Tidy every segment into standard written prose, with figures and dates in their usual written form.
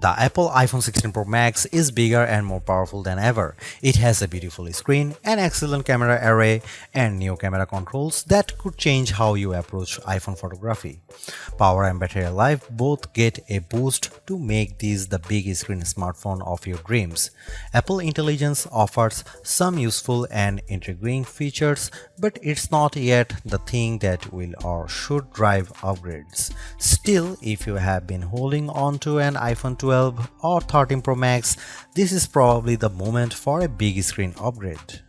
The Apple iPhone 16 Pro Max is bigger and more powerful than ever. It has a beautiful screen, an excellent camera array, and new camera controls that could change how you approach iPhone photography. Power and battery life both get a boost to make this the big screen smartphone of your dreams. Apple Intelligence offers some useful and intriguing features, but it's not yet the thing that will or should drive upgrades. Still, if you have been holding on to an iPhone 12 or 13 Pro Max, this is probably the moment for a big screen upgrade.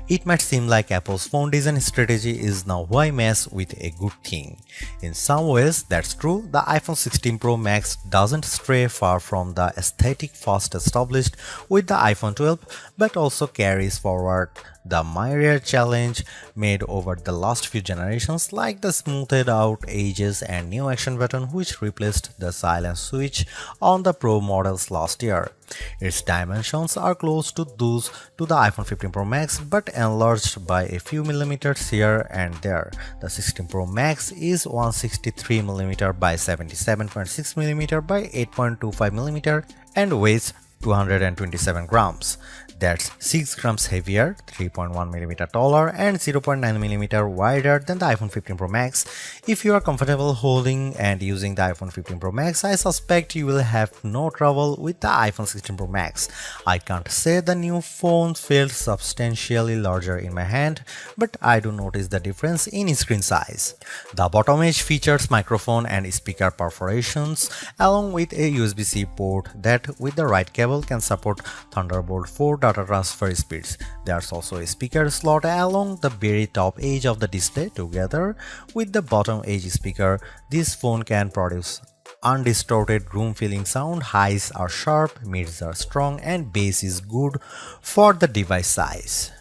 It might seem like Apple's phone design strategy is now why mess with a good thing. In some ways, that's true. The iPhone 16 Pro Max doesn't stray far from the aesthetic first established with the iPhone 12, but also carries forward the myriad challenge made over the last few generations, like the smoothed out edges and new action button which replaced the silent switch on the Pro models last year. Its dimensions are close to those to the iPhone 15 Pro Max but enlarged by a few millimeters here and there. The 16 Pro Max is 163mm by 77.6mm by 8.25mm and weighs 227 grams. That's 6 grams heavier, 3.1mm taller, and 0.9mm wider than the iPhone 15 Pro Max. If you are comfortable holding and using the iPhone 15 Pro Max, I suspect you will have no trouble with the iPhone 16 Pro Max. I can't say the new phone feels substantially larger in my hand, but I do notice the difference in screen size. The bottom edge features microphone and speaker perforations, along with a USB-C port that, with the right cable, can support Thunderbolt 4 data transfer speeds. There's also a speaker slot along the very top edge of the display. Together with the bottom edge speaker, this phone can produce undistorted room-filling sound. Highs are sharp, mids are strong, and bass is good for the device size.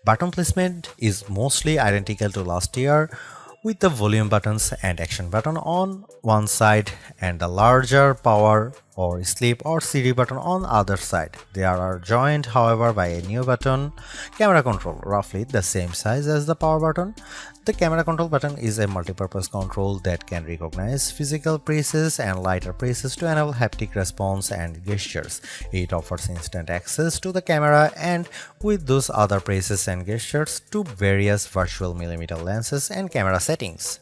Button placement is mostly identical to last year, with the volume buttons and action button on one side and the larger power or sleep or CD button on the other side. They are joined, however, by a new button, camera control, roughly the same size as the power button. The camera control button is a multi-purpose control that can recognize physical presses and lighter presses to enable haptic response and gestures. It offers instant access to the camera and with those other presses and gestures to various virtual millimeter lenses and camera settings.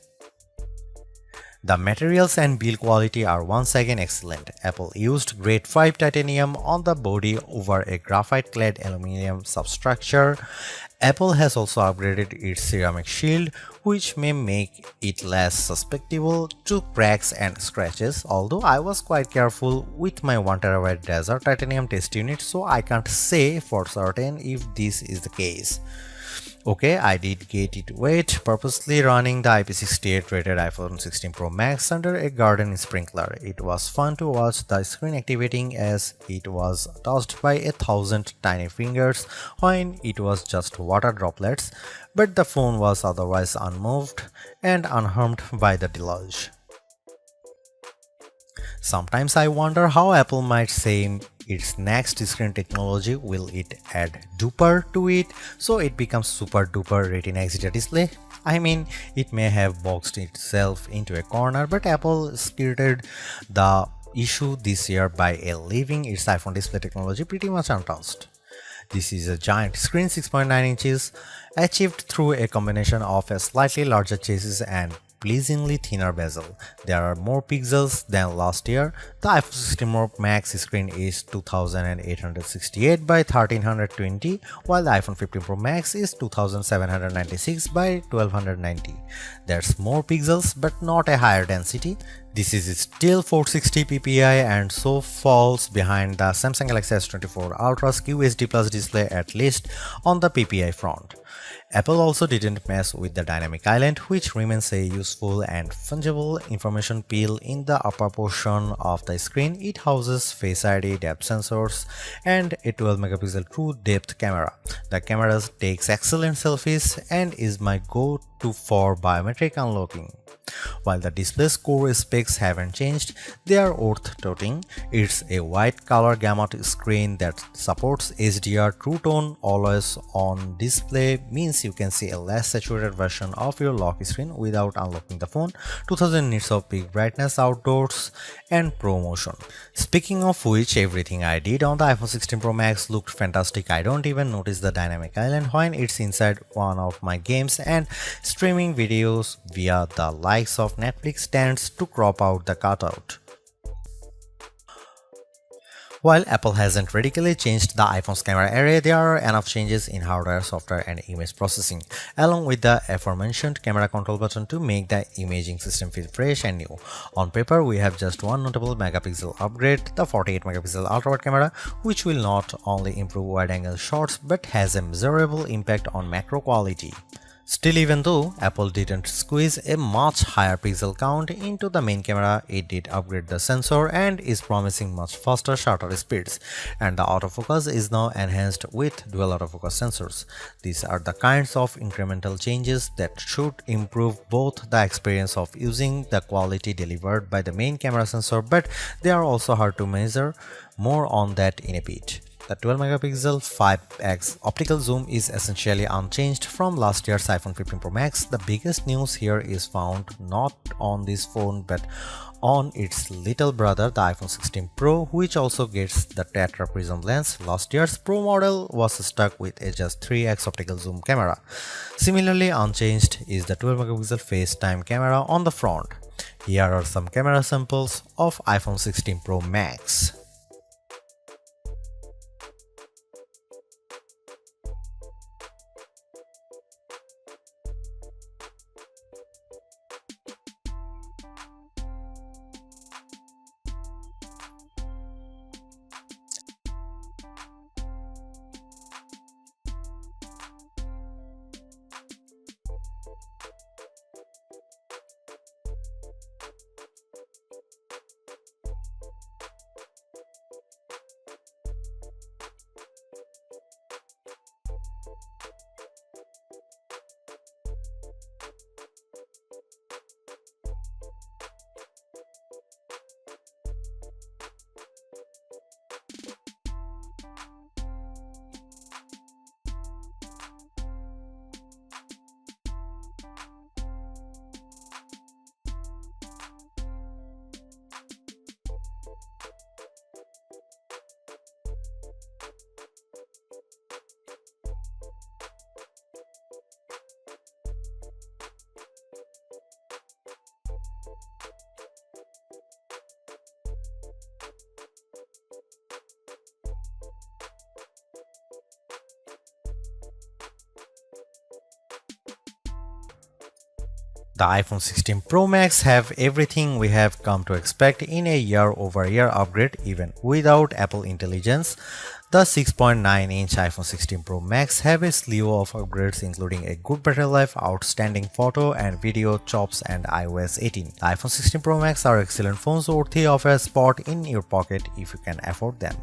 The materials and build quality are once again excellent. Apple used grade 5 titanium on the body over a graphite-clad aluminum substructure. Apple has also upgraded its ceramic shield, which may make it less susceptible to cracks and scratches, although I was quite careful with my 1TB Desert titanium test unit, so I can't say for certain if this is the case. Okay, I did get it wet, purposely running the IP68 rated iPhone 16 Pro Max under a garden sprinkler. It was fun to watch the screen activating as it was touched by 1,000 tiny fingers when it was just water droplets, but the phone was otherwise unmoved and unharmed by the deluge. Sometimes I wonder how Apple might say its next screen technology. Will it add duper to it so it becomes super duper Retina XDR display? I mean, it may have boxed itself into a corner, but Apple skirted the issue this year by leaving its iPhone display technology pretty much untouched. This is a giant screen, 6.9 inches, achieved through a combination of a slightly larger chassis and pleasingly thinner bezel. There are more pixels than last year. The iPhone 16 Pro Max screen is 2868 by 1320, while the iPhone 15 Pro Max is 2796 by 1290. There's more pixels but not a higher density. This is still 460 ppi and so falls behind the Samsung Galaxy S24 Ultra's QHD Plus display, at least on the ppi front. Apple also didn't mess with the dynamic island, which remains a useful and fungible information peel in the upper portion of the screen. It houses Face ID, depth sensors, and a 12-megapixel true depth camera. The camera takes excellent selfies and is my go-to for biometric unlocking. While the display's core specs haven't changed, they are worth noting. It's a wide color gamut screen that supports HDR True Tone always on display, means you can see a less saturated version of your lock screen without unlocking the phone, 2000 nits of peak brightness outdoors, and Pro Motion. Speaking of which, everything I did on the iPhone 16 Pro Max looked fantastic. I don't even notice the dynamic island when it's inside one of my games, and streaming videos via the likes of Netflix tends to crop out the cutout. While Apple hasn't radically changed the iPhone's camera array, there are enough changes in hardware, software, and image processing, along with the aforementioned camera control button to make the imaging system feel fresh and new. On paper, we have just one notable megapixel upgrade, the 48 megapixel ultra-wide camera, which will not only improve wide-angle shots but has a measurable impact on macro quality. Still, even though Apple didn't squeeze a much higher pixel count into the main camera, it did upgrade the sensor and is promising much faster shutter speeds, and the autofocus is now enhanced with dual autofocus sensors. These are the kinds of incremental changes that should improve both the experience of using the quality delivered by the main camera sensor, but they are also hard to measure. More on that in a bit. The 12 megapixel 5x optical zoom is essentially unchanged from last year's iPhone 15 Pro Max. The biggest news here is found not on this phone but on its little brother, the iPhone 16 Pro, which also gets the tetra prism lens. Last year's Pro model was stuck with a just 3x optical zoom camera. Similarly unchanged is the 12 megapixel FaceTime camera on the front. Here are some camera samples of iPhone 16 Pro Max. The iPhone 16 Pro Max have everything we have come to expect in a year-over-year upgrade even without Apple Intelligence. The 6.9-inch iPhone 16 Pro Max have a slew of upgrades including a good battery life, outstanding photo and video chops, and iOS 18. The iPhone 16 Pro Max are excellent phones worthy of a spot in your pocket if you can afford them.